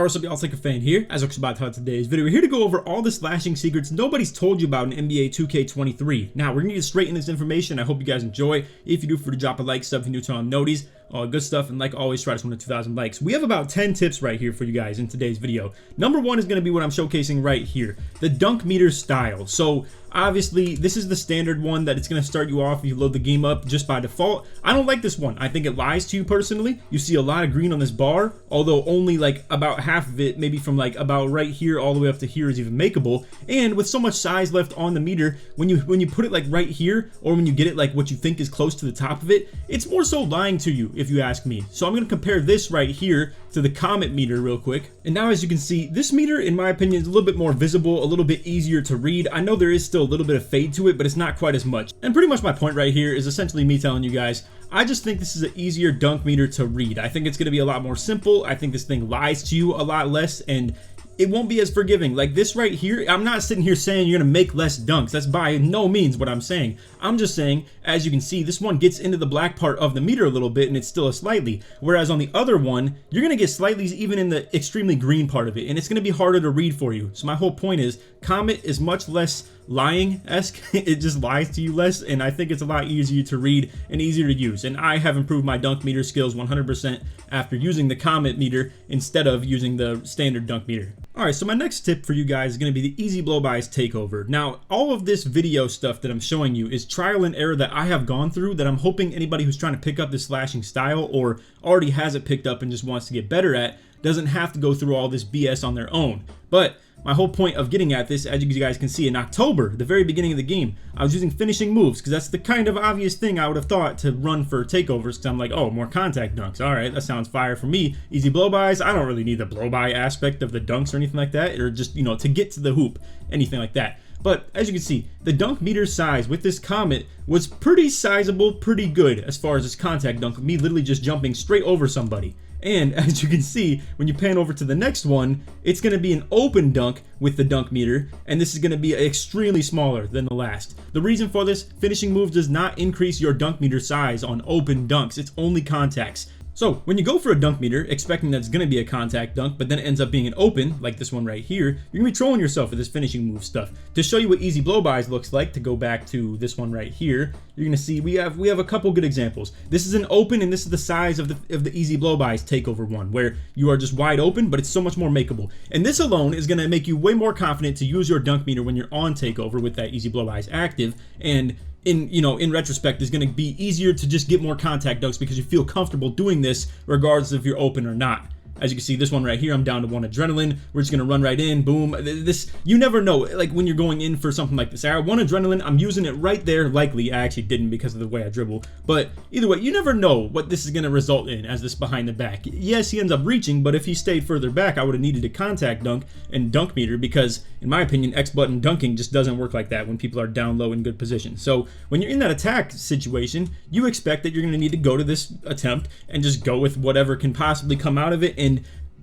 Alright, what's up y'all, it's LakerFan here. As looks about today's video, we're here to go over all the slashing secrets nobody's told you about in NBA 2K23. Now, we're gonna get straight in this information. I hope you guys enjoy. If you do, for to drop a like, sub if you're new to noties, all good stuff, and like always, try to swim to 2,000 likes. We have about 10 tips right here for you guys in today's video. Number one is gonna be what I'm showcasing right here, the dunk meter style. So obviously, this is the standard one that it's going to start you off if you load the game up just by default. I don't like this one. I think it lies to you personally. You see a lot of green on this bar, although only like about half of it, maybe from like about right here all the way up to here, is even makeable. And with so much size left on the meter, when you put it like right here, or when you get it like what you think is close to the top of it, it's more so lying to you if you ask me. So I'm going to compare this right here to the Comet meter real quick. And now, as you can see, this meter, in my opinion, is a little bit more visible, a little bit easier to read. I know there is still a little bit of fade to it, but it's not quite as much. And pretty much my point right here is essentially me telling you guys, I just think this is an easier dunk meter to read. I think it's going to be a lot more simple. I think this thing lies to you a lot less, and it won't be as forgiving. Like this right here, I'm not sitting here saying you're gonna make less dunks. That's by no means what I'm saying. I'm just saying, as you can see, this one gets into the black part of the meter a little bit, and it's still a slightly. Whereas on the other one, you're gonna get slightlies even in the extremely green part of it, and it's gonna be harder to read for you. So my whole point is, Comet is much less lying-esque. It just lies to you less, and I think it's a lot easier to read and easier to use. And I have improved my dunk meter skills 100% after using the Comet meter instead of using the standard dunk meter. Alright, so my next tip for you guys is going to be the easy blow-bys takeover. Now, all of this video stuff that I'm showing you is trial and error that I have gone through, that I'm hoping anybody who's trying to pick up this slashing style or already has it picked up and just wants to get better at doesn't have to go through all this BS on their own. But my whole point of getting at this, as you guys can see, in October, the very beginning of the game, I was using finishing moves because that's the kind of obvious thing I would have thought to run for takeovers, because I'm like, oh, more contact dunks. All right, that sounds fire for me. Easy blow-bys. I don't really need the blow-by aspect of the dunks or anything like that, or just, you know, to get to the hoop, anything like that. But as you can see, the dunk meter size with this Comet was pretty sizable, pretty good as far as this contact dunk, me literally just jumping straight over somebody. And as you can see, when you pan over to the next one, it's going to be an open dunk with the dunk meter, and this is going to be extremely smaller than the last. The reason for this, finishing moves does not increase your dunk meter size on open dunks. It's only contacts. So when you go for a dunk meter, expecting that it's going to be a contact dunk, but then it ends up being an open, like this one right here, you're going to be trolling yourself with this finishing move stuff. To show you what easy blow-bys looks like, to go back to this one right here, you're going to see we have a couple good examples. This is an open, and this is the size of the easy blow-bys takeover one, where you are just wide open, but it's so much more makeable. And this alone is going to make you way more confident to use your dunk meter when you're on takeover with that easy blow-bys active, and in retrospect, is going to be easier to just get more contact dunks because you feel comfortable doing this regardless if you're open or not. As you can see, this one right here, I'm down to 1 adrenaline. We're just going to run right in. Boom. This, you never know, like when you're going in for something like this. I have 1 adrenaline. I'm using it right there. Likely, I actually didn't because of the way I dribble. But either way, you never know what this is going to result in as this behind the back. Yes, he ends up reaching, but if he stayed further back, I would have needed a contact dunk and dunk meter because, in my opinion, X button dunking just doesn't work like that when people are down low in good position. So when you're in that attack situation, you expect that you're going to need to go to this attempt and just go with whatever can possibly come out of it. And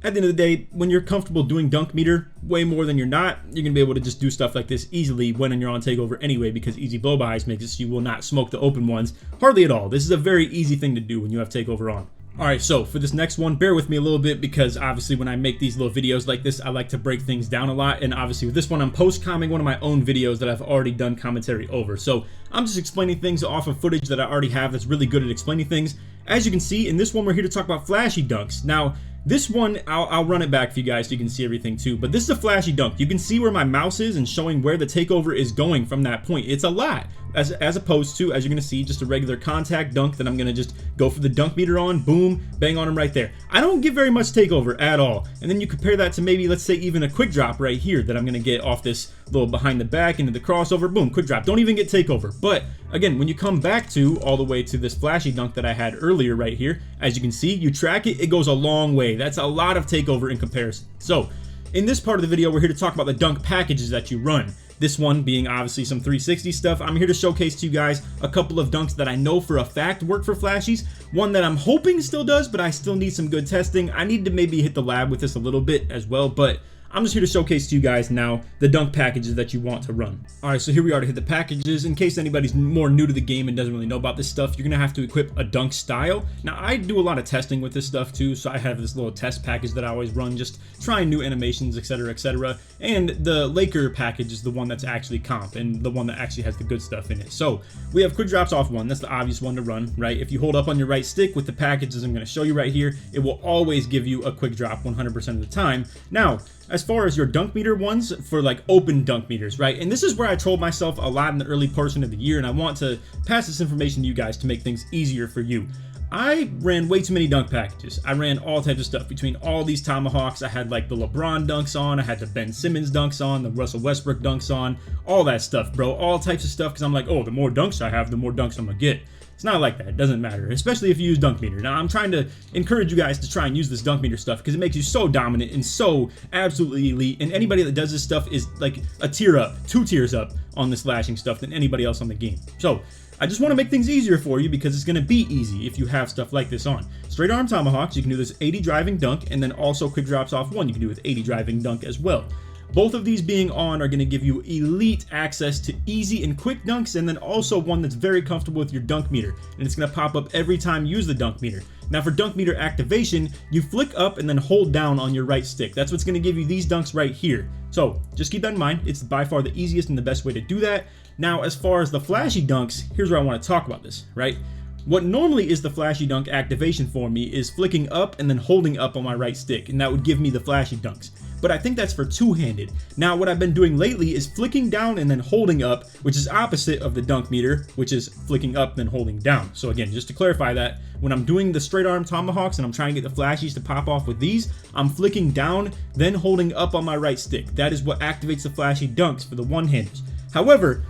at the end of the day, when you're comfortable doing dunk meter way more than you're not, you're going to be able to just do stuff like this easily when you're on takeover anyway, because easy blow-bys makes it so you will not smoke the open ones hardly at all. This is a very easy thing to do when you have takeover on. Alright, so for this next one, bear with me a little bit because obviously when I make these little videos like this, I like to break things down a lot, and obviously with this one, I'm post-comming one of my own videos that I've already done commentary over. So I'm just explaining things off of footage that I already have that's really good at explaining things. As you can see, in this one, we're here to talk about flashy dunks. Now, this one, I'll run it back for you guys so you can see everything too, but this is a flashy dunk. You can see where my mouse is and showing where the takeover is going from that point. It's a lot, as opposed to, as you're going to see, just a regular contact dunk that I'm going to just go for the dunk meter on, boom, bang on him right there. I don't get very much takeover at all. And then you compare that to maybe, let's say, even a quick drop right here that I'm going to get off this little behind the back into the crossover, boom, quick drop. Don't even get takeover. But again, when you come back to all the way to this flashy dunk that I had earlier right here, as you can see, you track it, it goes a long way. That's a lot of takeover in comparison. So in this part of the video, we're here to talk about the dunk packages that you run. This one being obviously some 360 stuff. I'm here to showcase to you guys a couple of dunks that I know for a fact work for flashies, One that I'm hoping still does, but I still need some good testing. I need to maybe hit the lab with this a little bit as well, but I'm just here to showcase to you guys now the dunk packages that you want to run. Alright, so here we are to hit the packages. In case anybody's more new to the game and doesn't really know about this stuff, you're going to have to equip a dunk style. Now, I do a lot of testing with this stuff too, so I have this little test package that I always run, just trying new animations, etc, etc. And the Laker package is the one that's actually comp, and the one that actually has the good stuff in it. So, we have quick drops off one. That's the obvious one to run, right? If you hold up on your right stick with the packages I'm going to show you right here, it will always give you a quick drop 100% of the time. Now, as far as your dunk meter ones, for like open dunk meters, right? And this is where I trolled myself a lot in the early portion of the year, and I want to pass this information to you guys to make things easier for you. I ran way too many dunk packages. I ran all types of stuff between all these tomahawks. I had like the LeBron dunks on, I had the Ben Simmons dunks on, the Russell Westbrook dunks on, all that stuff, bro. All types of stuff, because I'm like, oh, the more dunks I have, the more dunks I'm gonna get. It's not like that. It doesn't matter, especially if you use dunk meter. Now, I'm trying to encourage you guys to try and use this dunk meter stuff because it makes you so dominant and so absolutely elite. And anybody that does this stuff is like a tier up, 2 tiers up on this slashing stuff than anybody else on the game. So, I just want to make things easier for you because it's going to be easy if you have stuff like this on. Straight arm tomahawks, you can do this 80 driving dunk, and then also quick drops off one you can do with 80 driving dunk as well. Both of these being on are going to give you elite access to easy and quick dunks, and then also one that's very comfortable with your dunk meter, and it's going to pop up every time you use the dunk meter. Now for dunk meter activation, you flick up and then hold down on your right stick. That's what's going to give you these dunks right here. So just keep that in mind. It's by far the easiest and the best way to do that. Now as far as the flashy dunks, here's where I want to talk about this, right? What normally is the flashy dunk activation for me is flicking up and then holding up on my right stick, and that would give me the flashy dunks. But I think that's for two-handed. Now what I've been doing lately is flicking down and then holding up, which is opposite of the dunk meter, which is flicking up then holding down. So again, just to clarify that, when I'm doing the straight arm tomahawks and I'm trying to get the flashies to pop off with these, I'm flicking down, then holding up on my right stick. That is what activates the flashy dunks for the one-handers. However,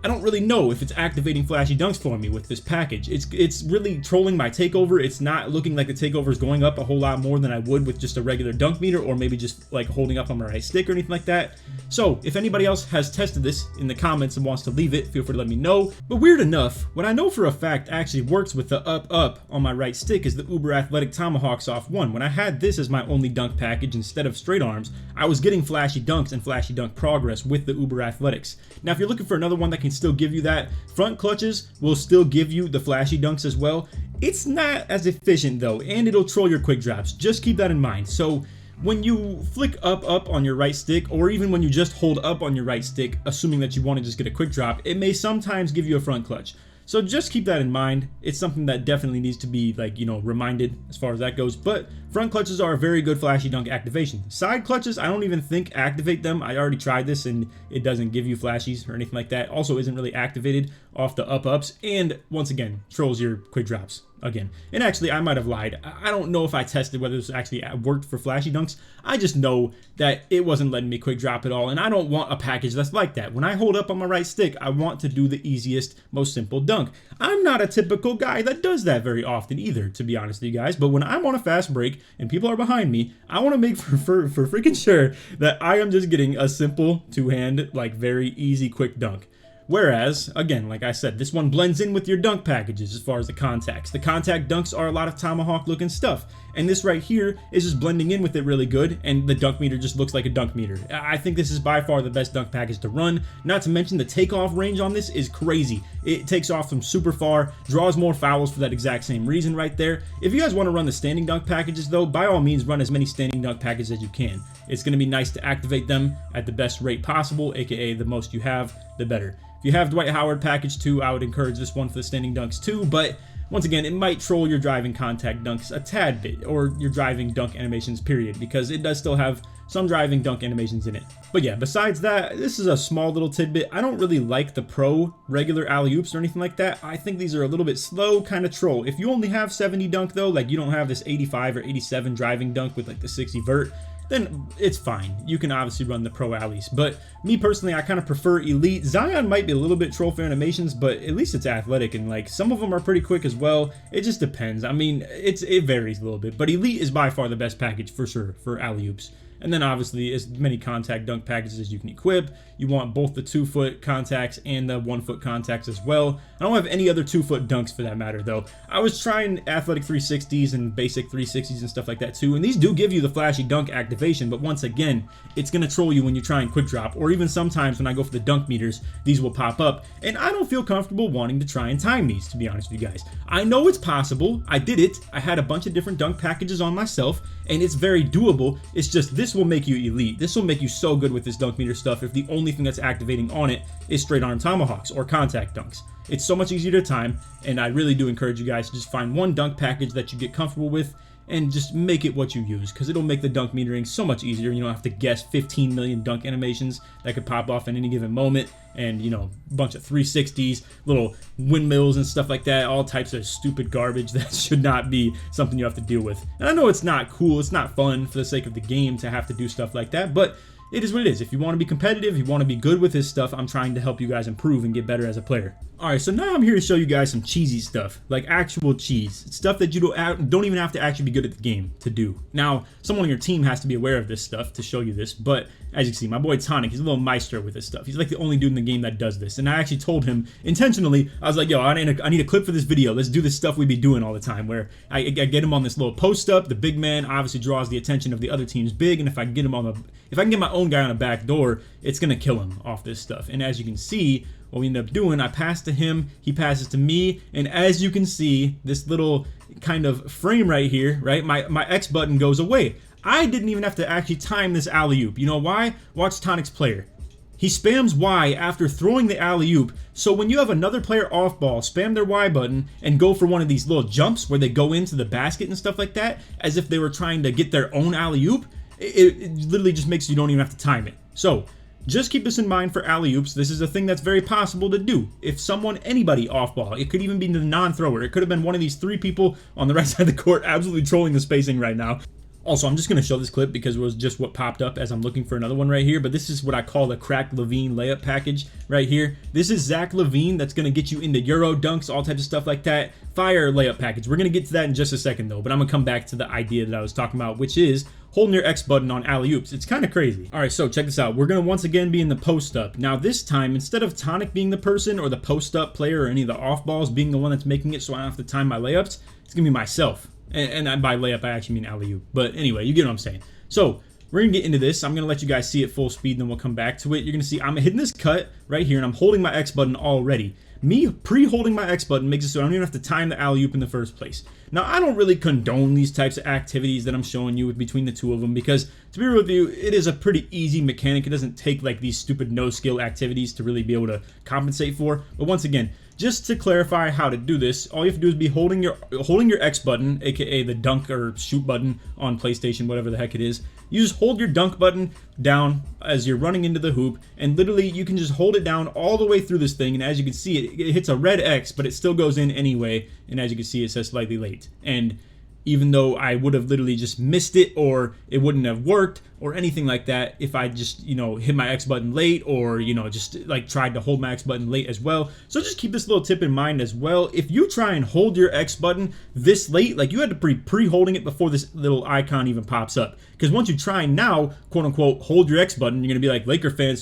I don't really know if it's activating flashy dunks for me with this package. It's really trolling my takeover. It's not looking like the takeover is going up a whole lot more than I would with just a regular dunk meter, or maybe just like holding up on my right stick or anything like that. So if anybody else has tested this in the comments and wants to leave it, feel free to let me know. But weird enough, what I know for a fact actually works with the up on my right stick is the Uber Athletic Tomahawks off one. When I had this as my only dunk package instead of straight arms, I was getting flashy dunks and flashy dunk progress with the Uber Athletics. Now if you're looking for another one that can still give you that, front clutches will still give you the flashy dunks as well. It's not as efficient though, and it'll troll your quick drops. Just keep that in mind. So when you flick up on your right stick, or even when you just hold up on your right stick, assuming that you want to just get a quick drop, it may sometimes give you a front clutch. So just keep that in mind. It's something that definitely needs to be, like, you know, reminded as far as that goes. But front clutches are a very good flashy dunk activation. Side clutches, I don't even think activate them. I already tried this and it doesn't give you flashies or anything like that. Also isn't really activated off the ups, and once again trolls your quick drops again. And actually, I might have lied. I don't know if I tested whether this actually worked for flashy dunks. I just know that it wasn't letting me quick drop at all, and I don't want a package that's like that. When I hold up on my right stick, I want to do the easiest, most simple dunk. I'm not a typical guy that does that very often either, to be honest with you guys, but when I'm on a fast break and people are behind me, I want to make for freaking sure that I am just getting a simple two-hand, like very easy quick dunk. Whereas, again, like I said, this one blends in with your dunk packages as far as the contacts. The contact dunks are a lot of tomahawk looking stuff, and this right here is just blending in with it really good, and the dunk meter just looks like a dunk meter. I think this is by far the best dunk package to run. Not to mention the takeoff range on this is crazy. It takes off from super far, draws more fouls for that exact same reason right there. If you guys want to run the standing dunk packages though, by all means run as many standing dunk packages as you can. It's going to be nice to activate them at the best rate possible, aka the most you have, the better. If you have Dwight Howard package too, I would encourage this one for the standing dunks too, but once again, it might troll your driving contact dunks a tad bit, or your driving dunk animations period, because it does still have some driving dunk animations in it. But yeah, besides that, this is a small little tidbit. I don't really like the pro regular alley-oops or anything like that. I think these are a little bit slow, kind of troll. If you only have 70 dunk though, like you don't have this 85 or 87 driving dunk with like the 60 vert, then it's fine. You can obviously run the pro alleys. But me personally, I kind of prefer elite. Zion might be a little bit troll for animations, but at least it's athletic, and like some of them are pretty quick as well. It just depends. I mean, it varies a little bit, but elite is by far the best package for sure for alley-oops. And then obviously as many contact dunk packages as you can equip. You want both the 2-foot contacts and the 1-foot contacts as well. I don't have any other 2-foot dunks for that matter though. I was trying athletic 360s and basic 360s and stuff like that too, and these do give you the flashy dunk activation, but once again, it's gonna troll you when you try and quick drop, or even sometimes when I go for the dunk meters, these will pop up, and I don't feel comfortable wanting to try and time these, to be honest with you guys. I know it's possible, I did it, I had a bunch of different dunk packages on myself, and it's very doable. It's just this will make you elite. This will make you so good with this dunk meter stuff if the only thing that's activating on it is straight arm tomahawks or contact dunks. It's so much easier to time, and I really do encourage you guys to just find one dunk package that you get comfortable with and just make it what you use, because it'll make the dunk metering so much easier. You don't have to guess 15 million dunk animations that could pop off at any given moment, and you know, a bunch of 360s, little windmills and stuff like that, all types of stupid garbage that should not be something you have to deal with. And I know it's not cool, it's not fun for the sake of the game to have to do stuff like that, but it is what it is. If you want to be competitive, if you want to be good with this stuff, I'm trying to help you guys improve and get better as a player. Alright, so now I'm here to show you guys some cheesy stuff, like actual cheese. It's stuff that you don't even have to actually be good at the game to do. Now, someone on your team has to be aware of this stuff to show you this, but as you can see, my boy Tonic, he's a little maestro with this stuff. He's like the only dude in the game that does this, and I actually told him intentionally, I was like, yo, I need a clip for this video. Let's do this stuff we be doing all the time, where I get him on this little post up. The big man obviously draws the attention of the other team's big, and if I can get my own guy on a back door, it's gonna kill him off this stuff. And as you can see, what we end up doing, I pass to him, he passes to me, and as you can see, this little kind of frame right here, right, my X button goes away. I didn't even have to actually time this alley-oop. You know why? Watch Tonic's player. He spams Y after throwing the alley-oop, so when you have another player off ball, spam their Y button and go for one of these little jumps where they go into the basket and stuff like that, as if they were trying to get their own alley-oop, it literally just makes you don't even have to time it. So, just keep this in mind for alley-oops. This is a thing that's very possible to do. If anybody off ball, it could even be the non-thrower. It could have been one of these 3 people on the right side of the court absolutely trolling the spacing right now. Also, I'm just going to show this clip because it was just what popped up as I'm looking for another one right here. But this is what I call the Crack LaVine layup package right here. This is Zach LaVine that's going to get you into Euro dunks, all types of stuff like that. Fire layup package. We're going to get to that in just a second though. But I'm going to come back to the idea that I was talking about, which is holding your X button on alley-oops. It's kind of crazy. All right, so check this out. We're going to once again be in the post-up. Now this time, instead of Tonic being the person or the post-up player or any of the off-balls being the one that's making it so I don't have to time my layups, it's going to be myself. And by layup, I actually mean alley-oop. But anyway, you get what I'm saying. So we're going to get into this. I'm going to let you guys see it full speed, then we'll come back to it. You're going to see I'm hitting this cut right here, and I'm holding my X button already. Me pre-holding my X button makes it so I don't even have to time the alley-oop in the first place. Now, I don't really condone these types of activities that I'm showing you between the two of them because, to be real with you, it is a pretty easy mechanic. It doesn't take like these stupid no-skill activities to really be able to compensate for. But once again, just to clarify how to do this, all you have to do is be holding your X button, aka the dunk or shoot button on PlayStation, whatever the heck it is. You just hold your dunk button down as you're running into the hoop, and literally you can just hold it down all the way through this thing, and as you can see, it hits a red X, but it still goes in anyway, and as you can see, it says slightly late. And even though I would have literally just missed it, or it wouldn't have worked, or anything like that if I just, you know, hit my X button late, or, you know, just like tried to hold my X button late as well. So just keep this little tip in mind as well. If you try and hold your X button this late, like you had to be pre-holding it before this little icon even pops up. Because once you try now, quote unquote, hold your X button, you're gonna be like, LakerFan,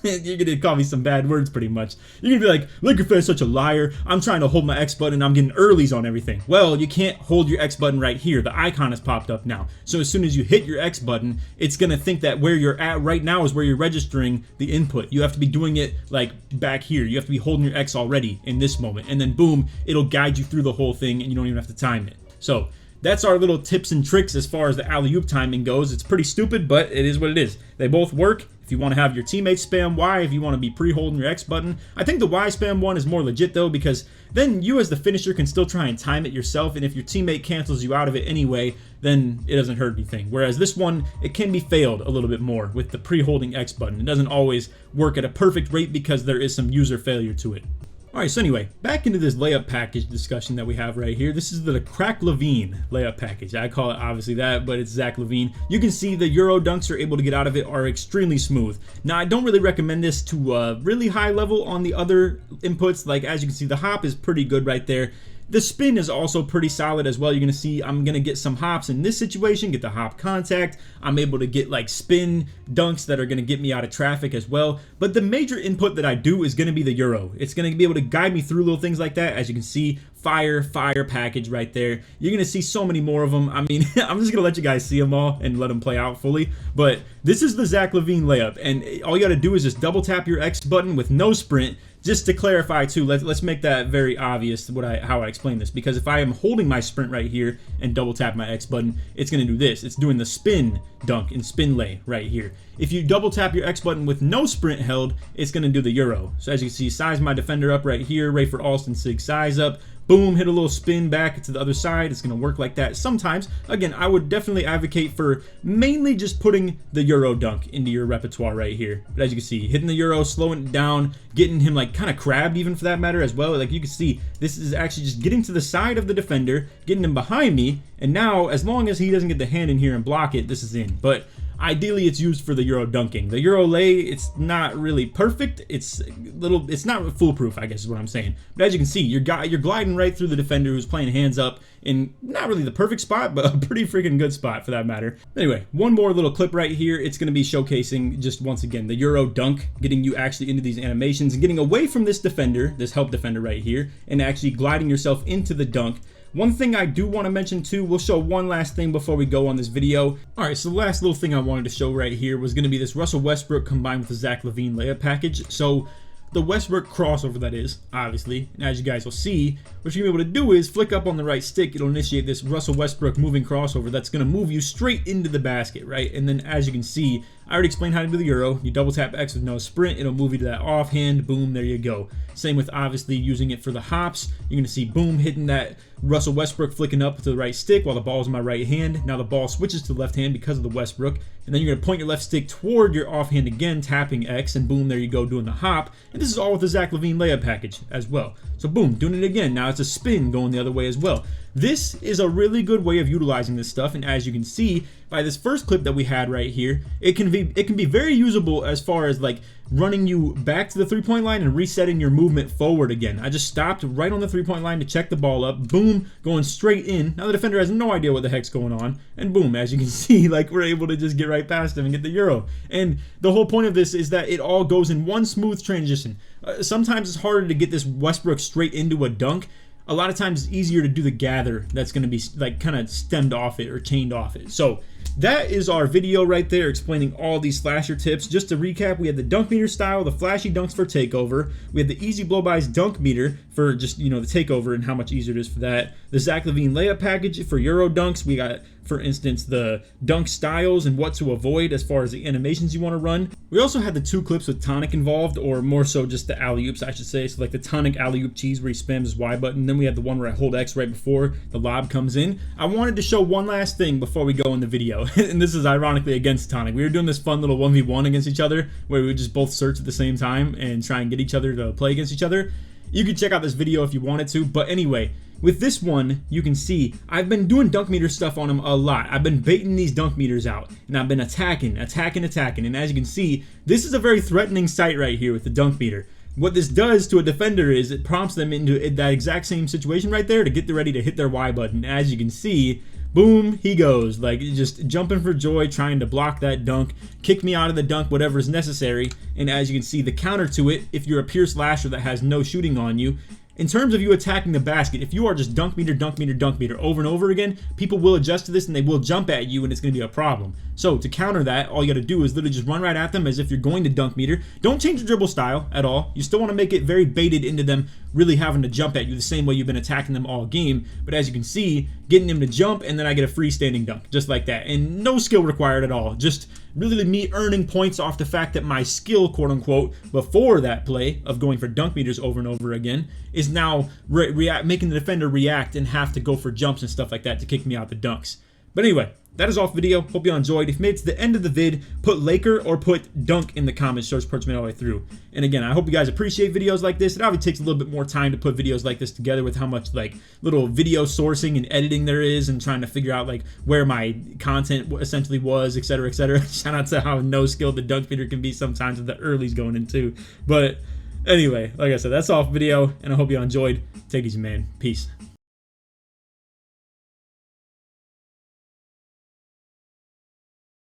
you're gonna call me some bad words pretty much. You're gonna be like, LakerFan, such a liar. I'm trying to hold my X button, I'm getting earlies on everything. Well, you can't hold your X button right here. The icon has popped up now. So as soon as you hit your X button, it's gonna think that where you're at right now is where you're registering the input. You have to be doing it like back here. You have to be holding your X already in this moment, and then boom, it'll guide you through the whole thing, and you don't even have to time it. So that's our little tips and tricks as far as the alley-oop timing goes. It's pretty stupid, but it is what it is. They both work. If you want to have your teammates spam Y, if you want to be pre-holding your X button. I think the Y spam one is more legit though, because then you as the finisher can still try and time it yourself, and if your teammate cancels you out of it anyway, then it doesn't hurt anything. Whereas this one, it can be failed a little bit more with the pre-holding X button. It doesn't always work at a perfect rate because there is some user failure to it. Alright, so anyway, back into this layup package discussion that we have right here. This is the Crack LaVine layup package. I call it obviously that, but it's Zach LaVine. You can see the Euro dunks you're able to get out of it are extremely smooth. Now, I don't really recommend this to really high level on the other inputs. Like, as you can see, the hop is pretty good right there. The spin is also pretty solid as well. You're going to see I'm going to get some hops in this situation, get the hop contact. I'm able to get like spin dunks that are going to get me out of traffic as well. But the major input that I do is going to be the Euro. It's going to be able to guide me through little things like that. As you can see, fire package right there. You're going to see so many more of them. I mean, I'm just going to let you guys see them all and let them play out fully. But this is the Zach LaVine layup. And all you got to do is just double tap your X button with no sprint. Just to clarify too, let's make that very obvious how I explain this, because if I am holding my sprint right here and double tap my X button, it's going to do this. It's doing the spin dunk and spin lay right here. If you double tap your X button with no sprint held, it's going to do the Euro. So as you can see, size my defender up right here, Ray for Alston Sig size up. Boom, hit a little spin back to the other side. It's going to work like that sometimes. Again, I would definitely advocate for mainly just putting the Euro dunk into your repertoire right here. But as you can see, hitting the Euro, slowing it down, getting him like kind of crabbed even for that matter as well. Like you can see, this is actually just getting to the side of the defender, getting him behind me. And now, as long as he doesn't get the hand in here and block it, this is in. But ideally, it's used for the Euro dunking. The Euro lay, it's not really perfect. It's not foolproof, I guess is what I'm saying. But as you can see, you're gliding right through the defender who's playing hands up in not really the perfect spot, but a pretty freaking good spot for that matter. Anyway, one more little clip right here. It's going to be showcasing just once again the Euro dunk, getting you actually into these animations and getting away from this defender, this help defender right here, and actually gliding yourself into the dunk. One thing I do want to mention too, we'll show one last thing before we go on this video. Alright, so the last little thing I wanted to show right here was going to be this Russell Westbrook combined with the Zach LaVine layup package. So the Westbrook crossover, that is, obviously, and as you guys will see, what you're going to be able to do is flick up on the right stick. It'll initiate this Russell Westbrook moving crossover that's going to move you straight into the basket, right? And then as you can see, I already explained how to do the Euro. You double tap X with no sprint, it'll move you to that offhand, boom, there you go. Same with obviously using it for the hops. You're going to see boom, hitting that Russell Westbrook flicking up to the right stick while the ball's in my right hand. Now the ball switches to the left hand because of the Westbrook. And then you're going to point your left stick toward your offhand again, tapping X, and boom, there you go, doing the hop. And this is all with the Zach LaVine layup package as well. So boom, doing it again. Now it's a spin going the other way as well. This is a really good way of utilizing this stuff, and as you can see by this first clip that we had right here, it can be very usable as far as like running you back to the three-point line and resetting your movement forward again. I just stopped right on the three-point line to check the ball up, boom, going straight in. Now the defender has no idea what the heck's going on, and boom, as you can see, like we're able to just get right past him and get the Euro. And the whole point of this is that it all goes in one smooth transition. Sometimes it's harder to get this Westbrook straight into a dunk. A lot of times it's easier to do the gather that's going to be like kind of stemmed off it or chained off it. So that is our video right there explaining all these slasher tips. Just to recap, we had the dunk meter style, the flashy dunks for takeover. We had the easy blow-bys dunk meter for just, you know, the takeover and how much easier it is for that. The Zach LaVine layup package for Euro dunks. We got, for instance, the dunk styles and what to avoid as far as the animations you want to run. We also had the two clips with tonic involved, or more so just the alley-oops, I should say. So like the tonic alley-oop cheese where he spams his Y button. Then we had the one where I hold X right before the lob comes in. I wanted to show one last thing before we go in the video. And this is ironically against tonic. We were doing this fun little 1v1 against each other where we would just both search at the same time and try and get each other to play against each other. You can check out this video if you wanted to, but anyway, with this one, you can see I've been doing dunk meter stuff on him a lot. I've been baiting these dunk meters out, and I've been attacking, and as you can see, this is a very threatening sight right here with the dunk meter. What this does to a defender is it prompts them into that exact same situation right there to get ready to hit their Y button. As you can see, boom, he goes, like just jumping for joy, trying to block that dunk, kick me out of the dunk, whatever is necessary. And as you can see, the counter to it, if you're a pure slasher that has no shooting on you, in terms of you attacking the basket, if you are just dunk meter over and over again, people will adjust to this and they will jump at you and it's going to be a problem. So to counter that, all you got to do is literally just run right at them as if you're going to dunk meter. Don't change your dribble style at all. You still want to make it very baited into them really having to jump at you the same way you've been attacking them all game. But as you can see, getting him to jump and then I get a freestanding dunk just like that. And no skill required at all. Just really me earning points off the fact that my skill, quote unquote, before that play of going for dunk meters over and over again is now making the defender react and have to go for jumps and stuff like that to kick me out the dunks. But anyway, that is all for the video. Hope you all enjoyed. If you made it to the end of the vid, put Laker or put dunk in the comments. Search Perchman all the way through. And again, I hope you guys appreciate videos like this. It obviously takes a little bit more time to put videos like this together with how much like little video sourcing and editing there is and trying to figure out like where my content essentially was, etc., etc. Shout out to how no skilled the dunk meter can be sometimes with the early's going into. But anyway, like I said, that's all for the video, and I hope you all enjoyed. Take it easy, man. Peace.